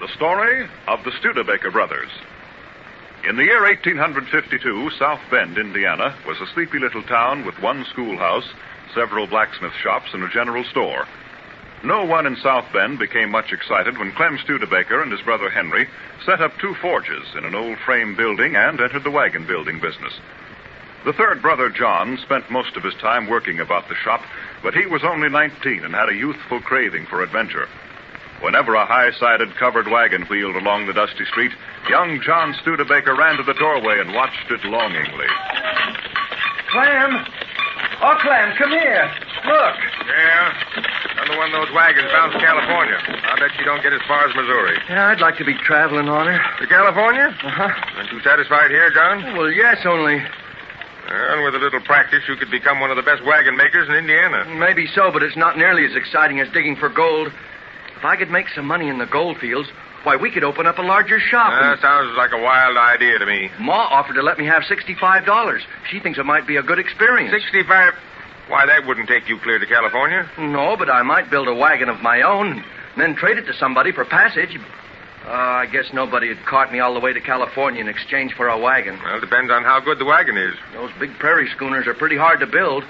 The story of the Studebaker brothers. In the year 1852, South Bend, Indiana, was a sleepy little town with one schoolhouse, several blacksmith shops, and a general store. No one in South Bend became much excited when Clem Studebaker and his brother Henry set up two forges in an old frame building and entered the wagon building business. The third brother, John, spent most of his time working about the shop, but he was only 19 and had a youthful craving for adventure. Whenever a high-sided covered wagon wheeled along the dusty street, young John Studebaker ran to the doorway and watched it longingly. Clem! Oh, Clem, come here. Look. Yeah? Another one of those wagons bound to California. I bet you don't get as far as Missouri. Yeah, I'd like to be traveling on her. To California? Uh-huh. Aren't you satisfied here, John? Well, yes, only... Well, with a little practice, you could become one of the best wagon makers in Indiana. Maybe so, but it's not nearly as exciting as digging for gold. If I could make some money in the gold fields, why, we could open up a larger shop. Sounds like a wild idea to me. Ma offered to let me have $65. She thinks it might be a good experience. 65? Why, that wouldn't take you clear to California. No, but I might build a wagon of my own and then trade it to somebody for passage. I guess nobody had caught me all the way to California in exchange for a wagon. Well, it depends on how good the wagon is. Those big prairie schooners are pretty hard to build.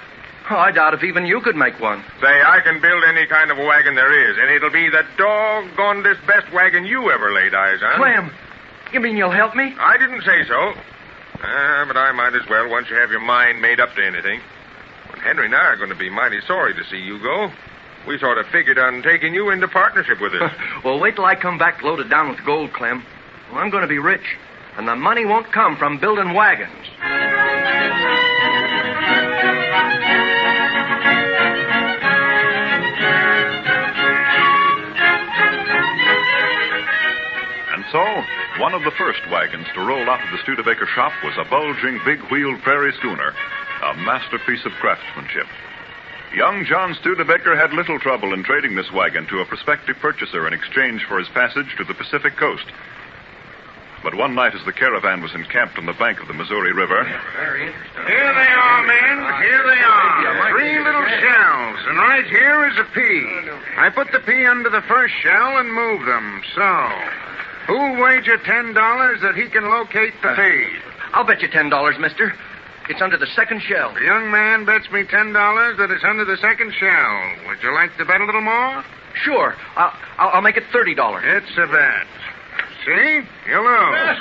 Oh, I doubt if even you could make one. Say, I can build any kind of a wagon there is, and it'll be the doggonedest best wagon you ever laid eyes on. Clem, you mean you'll help me? I didn't say so. But I might as well once you have your mind made up to anything. Well, Henry and I are going to be mighty sorry to see you go. We sort of figured on taking you into partnership with us. Well, wait till I come back loaded down with gold, Clem. Well, I'm going to be rich, and the money won't come from building wagons. And so, one of the first wagons to roll out of the Studebaker shop was a bulging, big-wheeled prairie schooner, a masterpiece of craftsmanship. Young John Studebaker had little trouble in trading this wagon to a prospective purchaser in exchange for his passage to the Pacific coast. But one night as the caravan was encamped on the bank of the Missouri River... Here they are, men. Here they are. 3 little shells, and right here is a pea. I put the pea under the first shell and moved them, so... Who'll wager $10 that he can locate the pea? I'll bet you $10, mister. It's under the second shell. The young man bets me $10 that it's under the second shell. Would you like to bet a little more? Sure. I'll make it $30. It's a bet. See? You lose.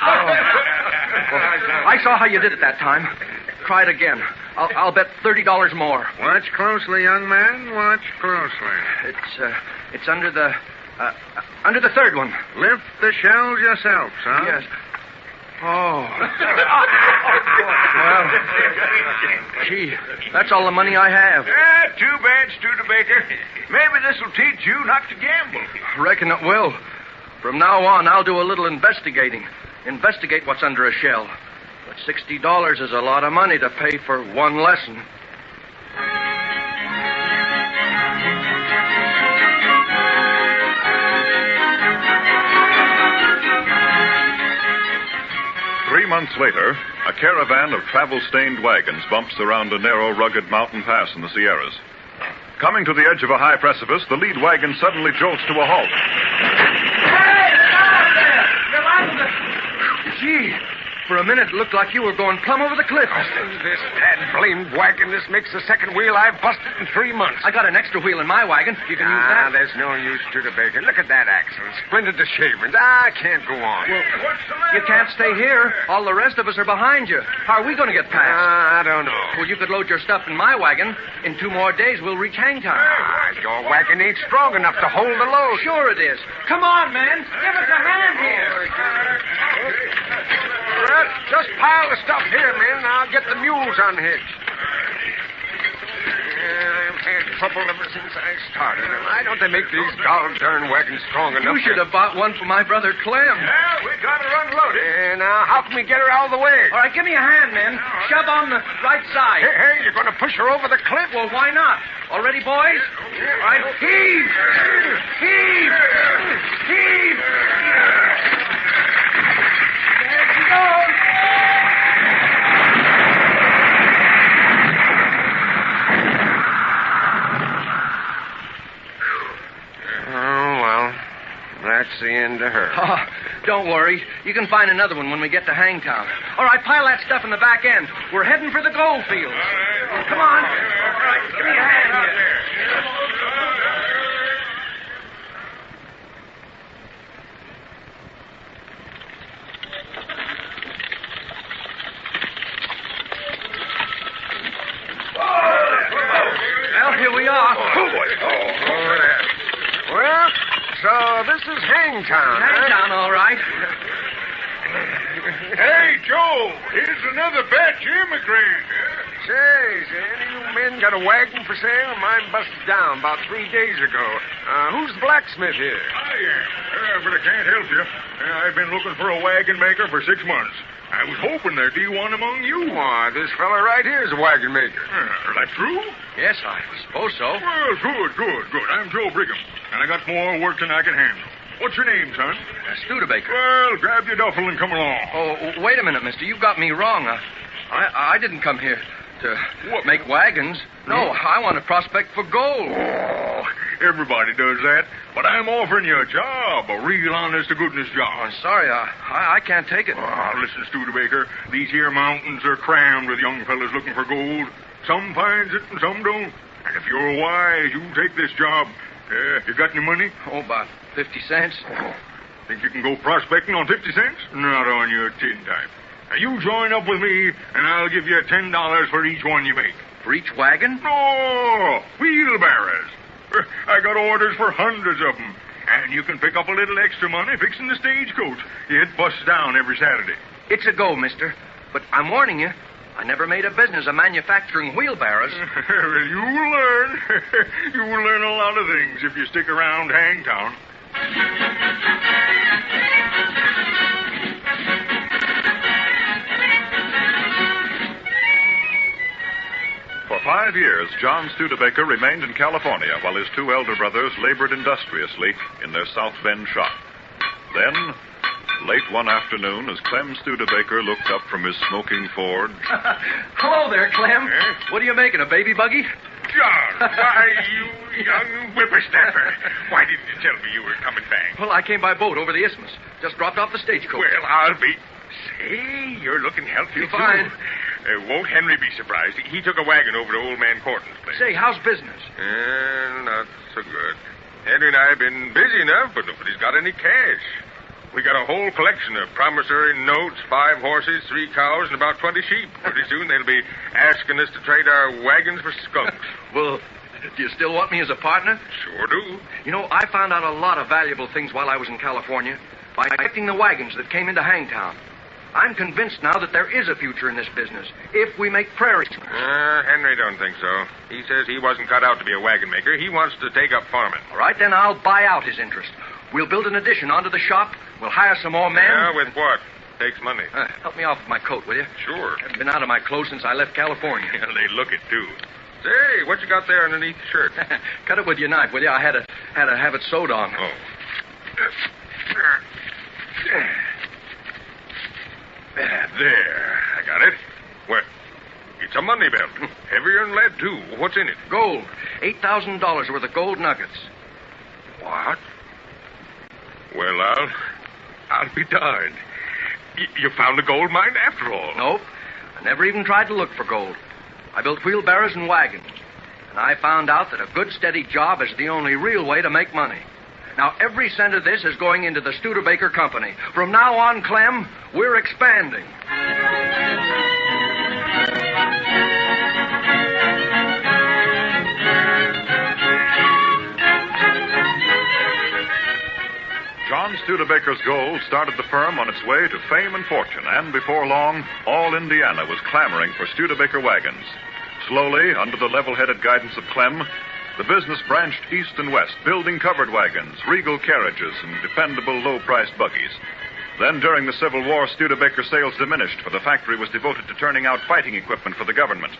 I saw how you did it that time. Try it again. I'll bet $30 more. Watch closely, young man. Watch closely. It's under the third one. Lift the shells yourself, son. Yes. Oh. Well, gee, that's all the money I have. Too bad, Studebaker. Maybe this will teach you not to gamble. Reckon it will. From now on, I'll do a little investigating. Investigate what's under a shell. But $60 is a lot of money to pay for one lesson. Three months later, a caravan of travel-stained wagons bumps around a narrow, rugged mountain pass in the Sierras. Coming to the edge of a high precipice, the lead wagon suddenly jolts to a halt. Hey, stop there! You're liable to... Gee, for a minute it looked like you were going plumb over the cliff. This blamed wagon, this makes the second wheel I've busted in 3 months. I got an extra wheel in my wagon. You can use that. There's no use to the bacon. Look at that axle. Splintered to shavings. I can't go on. Well, you can't stay here. All the rest of us are behind you. How are we going to get past? I don't know. Well, you could load your stuff in my wagon. In 2 more days, we'll reach Hangtown. Your wagon ain't strong enough to hold the load. Sure it is. Come on, man. Give us a hand here. Well, just pile the stuff here, men. I'll get the mules unhitched. I've had trouble ever since I started. Why don't they make these darn wagons strong enough? You should have bought one for my brother Clem. Yeah, we got her unloaded. Now, how can we get her out of the way? All right, give me a hand, man. Shove on the right side. Hey, you're going to push her over the cliff? Well, why not? All ready, boys? All right, heave! Heave! Heave! There she goes! Oh, well, that's That's the end of her. Oh, don't worry. You can find another one when we get to Hangtown. All right, pile that stuff in the back end. We're heading for the gold fields. Come on. All right, give me a hand here. Well, here we are. Well, so this is Hangtown, Hangtown, all right. Hey, Joe, here's another batch of immigrants. Say, any of you men got a wagon for sale? Mine busted down about 3 days ago. Who's the blacksmith here? I am. But I can't help you. I've been looking for a wagon maker for 6 months. I was hoping there'd be one among you. Why, this fella right here is a wagon maker. That true? Yes, I suppose so. Well, good. I'm Joe Brigham, and I got more work than I can handle. What's your name, son? Studebaker. Well, grab your duffel and come along. Oh, wait a minute, mister. You've got me wrong. I didn't come here to make wagons. No, I want to prospect for gold. Oh, everybody does that. But I'm offering you a job, a real honest-to-goodness job. I'm sorry, I can't take it. Oh, listen, Studebaker, these here mountains are crammed with young fellas looking for gold. Some finds it and some don't. And if you're wise, you take this job. You got any money? Oh, about 50 cents. Oh, think you can go prospecting on 50 cents? Not on your tin type. Now, you join up with me, and I'll give you $10 for each one you make. For each wagon? No, wheelbarrows. I got orders for hundreds of them. And you can pick up a little extra money fixing the stagecoach. It busts down every Saturday. It's a go, mister. But I'm warning you, I never made a business of manufacturing wheelbarrows. Well, you'll learn. You'll learn a lot of things if you stick around Hangtown. For 5 years, John Studebaker remained in California while his 2 elder brothers labored industriously in their South Bend shop. Then, late one afternoon, as Clem Studebaker looked up from his smoking forge... Hello there, Clem. What are you making, a baby buggy? John, why, you young whippersnapper. Why didn't you tell me you were coming back? Well, I came by boat over the isthmus. Just dropped off the stagecoach. Well, I'll be... Say, you're looking healthy, Fine. too. Won't Henry be surprised? He took a wagon over to old man Corton's place. Say, how's business? Not so good. Henry and I have been busy enough, but nobody's got any cash. We got a whole collection of promissory notes, 5 horses, 3 cows, and about 20 sheep. Pretty soon they'll be asking us to trade our wagons for skunks. Well, do you still want me as a partner? Sure do. You know, I found out a lot of valuable things while I was in California by collecting the wagons that came into Hangtown. I'm convinced now that there is a future in this business if we make prairies. Henry don't think so. He says he wasn't cut out to be a wagon maker. He wants to take up farming. All right, then I'll buy out his interest. We'll build an addition onto the shop. We'll hire some more men. Yeah, with what? Takes money. Help me off with my coat, will you? Sure. I've been out of my clothes since I left California. Yeah, they look it, too. Say, what you got there underneath the shirt? Cut it with your knife, will you? I had to have it sewed on. Oh. There. I got it. What? It's a money belt. Heavier than lead, too. What's in it? Gold. $8,000 worth of gold nuggets. What? Well, I'll be darned. You found a gold mine after all. Nope. I never even tried to look for gold. I built wheelbarrows and wagons. And I found out that a good, steady job is the only real way to make money. Now, every cent of this is going into the Studebaker Company. From now on, Clem, we're expanding. John Studebaker's gold started the firm on its way to fame and fortune, and before long, all Indiana was clamoring for Studebaker wagons. Slowly, under the level-headed guidance of Clem, the business branched east and west, building covered wagons, regal carriages, and dependable low-priced buggies. Then, during the Civil War, Studebaker sales diminished, for the factory was devoted to turning out fighting equipment for the government.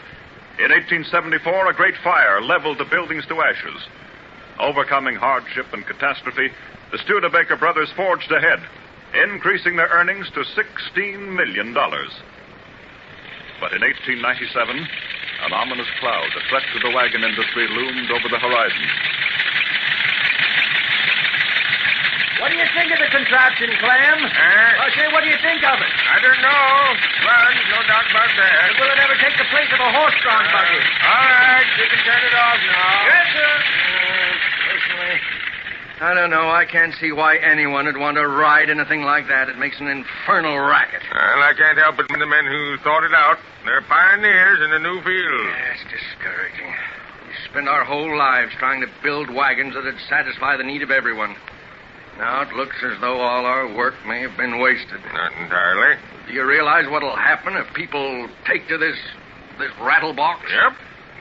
In 1874, a great fire leveled the buildings to ashes. Overcoming hardship and catastrophe, the Studebaker brothers forged ahead, increasing their earnings to $16 million. But in 1897, an ominous cloud, a threat to the wagon industry, loomed over the horizon. What do you think contraption, Clem. Say, what do you think of it? I don't know. Well, no doubt about that. Will it ever take the place of a horse-drawn buggy? All right, you can turn it off now. Yes, sir. Personally, I don't know. I can't see why anyone would want to ride anything like that. It makes an infernal racket. Well, I can't help but the men who thought it out. They're pioneers in a new field. Yeah, it's discouraging. We spend our whole lives trying to build wagons that'd satisfy the need of everyone. Now it looks as though all our work may have been wasted. Not entirely. Do you realize what'll happen if people take to this rattle box? Yep.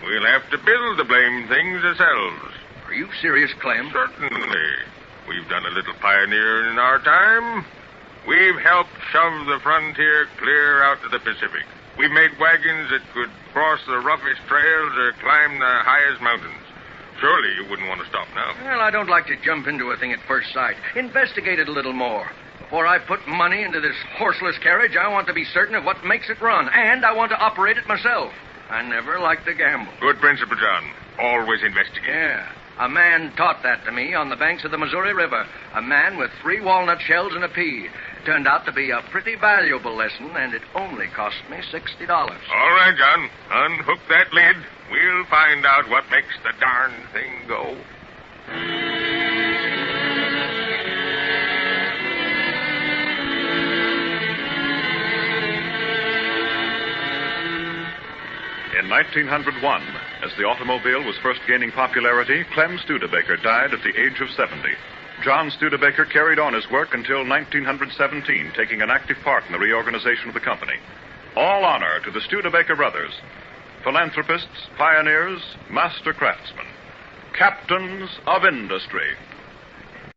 We'll have to build the blamed things ourselves. Are you serious, Clem? Certainly. We've done a little pioneering in our time. We've helped shove the frontier clear out to the Pacific. We've made wagons that could cross the roughest trails or climb the highest mountains. Surely you wouldn't want to stop now. Well, I don't like to jump into a thing at first sight. Investigate it a little more. Before I put money into this horseless carriage, I want to be certain of what makes it run, and I want to operate it myself. I never like to gamble. Good principle, John. Always investigate. Yeah. A man taught that to me on the banks of the Missouri River. A man with 3 walnut shells and a pea. Turned out to be a pretty valuable lesson, and it only cost me $60. All right, John. Unhook that lid. We'll find out what makes the darn thing go. In 1901, as the automobile was first gaining popularity, Clem Studebaker died at the age of 70. John Studebaker carried on his work until 1917, taking an active part in the reorganization of the company. All honor to the Studebaker brothers, philanthropists, pioneers, master craftsmen, captains of industry.